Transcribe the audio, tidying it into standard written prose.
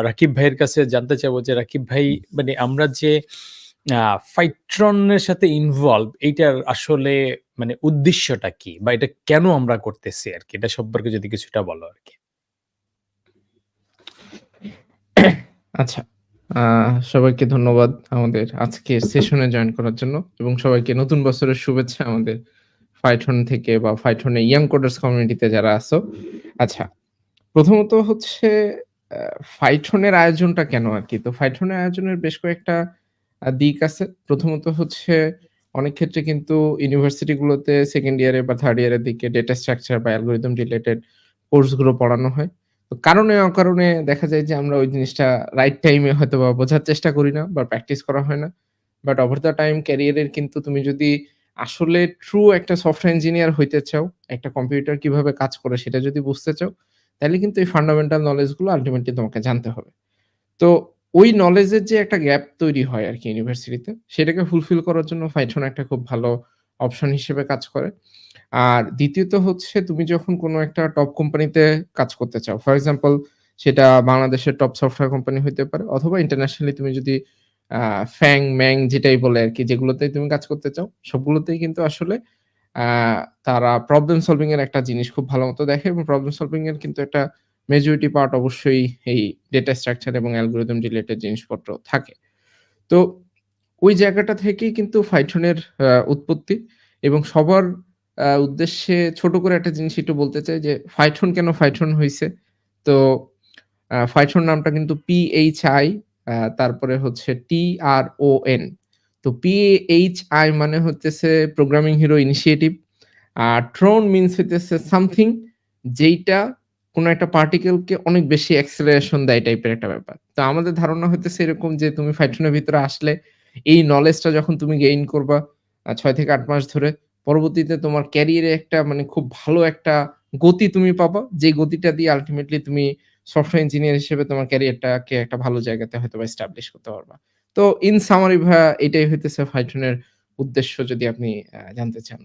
রাকিব ভাইয়ের কাছে জানতে চাইবো যে রাকিব ভাই মানে আমরা যে ফাইট্রনের সাথে ইনভলভ এইটার আসলে মানে উদ্দেশ্যটা কি? বা এটা কেন আমরা করতেছি আরকি? এটা সম্পর্কে যদি কিছুটা বলো আরকি। আচ্ছা। আ সবাইকে ধন্যবাদ আমাদের আজকের সেশনে জয়েন করার জন্য এবং সবাইকে নতুন বছরের শুভেচ্ছা আমাদের Phitron থেকে বা Phitron এর ইয়াং কোডার্স কমিউনিটিতে যারা আছো। আচ্ছা, প্রথমত হচ্ছে আ Phitron এর আয়োজনটা কেন আরকি? তো Phitron এর আয়োজনের বেশ কয়েকটা দিক আছে। প্রথমত হচ্ছে অনেক ক্ষেত্রে কিন্তু ইউনিভার্সিটি গুলোতে 2nd ইয়ারে বা 3rd ইয়ারের দিকে ডেটা স্ট্রাকচার বা অ্যালগরিদম রিলেটেড কোর্স গুলো পড়ানো হয়। তো কারণে অকারণে দেখা যায় যে আমরা ওই জিনিসটা রাইট টাইমে হয়তোবা বোঝার চেষ্টা করি না বা প্র্যাকটিস করা হয় না। বাট ওভার দ্যা টাইম ক্যারিয়ারের কিন্তু তুমি যদি আসলে ট্রু একটা সফটওয়্যার ইঞ্জিনিয়ার হইতে চাও, একটা কম্পিউটার কিভাবে কাজ করে সেটা যদি বুঝতে চাও, তাইলে কিন্তু এই ফান্ডামেন্টাল নলেজ গুলো আল্টিমেটলি তোমাকে জানতে হবে। তো ওই নলেজ এর যে একটা গ্যাপ তৈরি হয় আরকি ইউনিভার্সিটিতে, সেটাকে ফুলফিল করার জন্য Phitron একটা খুব ভালো অপশন হিসেবে কাজ করে। আর দ্বিতীয়ত হচ্ছে তুমি যখন কোনো একটা টপ কোম্পানিতে কাজ করতে চাও। ফর এক্সাম্পল সেটা বাংলাদেশের টপ সফটওয়্যার কোম্পানি হইতে পারে অথবা ইন্টারন্যাশনালি তুমি যদি আ ফ্যাং, ম্যাং যেটাই বলে আরকি যেগুলোতেই তুমি কাজ করতে চাও, সবগুলোতেই কিন্তু আসলে আ তারা প্রবলেম সলভিং এর একটা জিনিস খুব ভালো মতো দেখে এবং প্রবলেম সলভিং এর কিন্তু একটা মেজরিটি পার্ট অবশ্যই এই ডেটা স্ট্রাকচার এবং অ্যালগরিদম রিলেটেড জিনিসপত্র থাকে। তো ওই জায়গাটা থেকেই কিন্তু Phitron এর উৎপত্তি এবং সবার উদ্দেশ্যে ছোট করে একটা জিনিস একটু বলতে চাই যে Phitron কেন Phitron হইছে? তো Phitron নামটা কিন্তু PHI তারপরে হচ্ছে TRON। তো PHI মানে হইতেছে প্রোগ্রামিং হিরো ইনিশিয়েটিভ। আর Tron মিনস হইতেছে সামথিং যেইটা কোন একটা পার্টিকেল কে অনেক বেশি অ্যাক্সেলারেশন দেয় টাইপের একটা ব্যাপার। তো আমাদের ধারণা হইতেছে এরকম যে তুমি Phitron এর ভিতরে আসলে এই নলেজটা যখন তুমি গেইন করবা ৬ থেকে ৮ মাস ধরে, পরবর্তীতে তোমার ক্যারিয়ারে একটা মানে খুব ভালো একটা গতি তুমি পাবা। যে গতিটা দিয়ে আল্টিমেটলি তুমি সফটওয়্যার ইঞ্জিনিয়ার হিসেবে তোমার ক্যারিয়ারটাকে একটা ভালো জায়গাতে হয়তোবা এস্টাবলিশ করতে পারবা। তো ইন সামারি ভাইয়া এটাই হইতেছে Phitron এর উদ্দেশ্য যদি আপনি জানতে চান।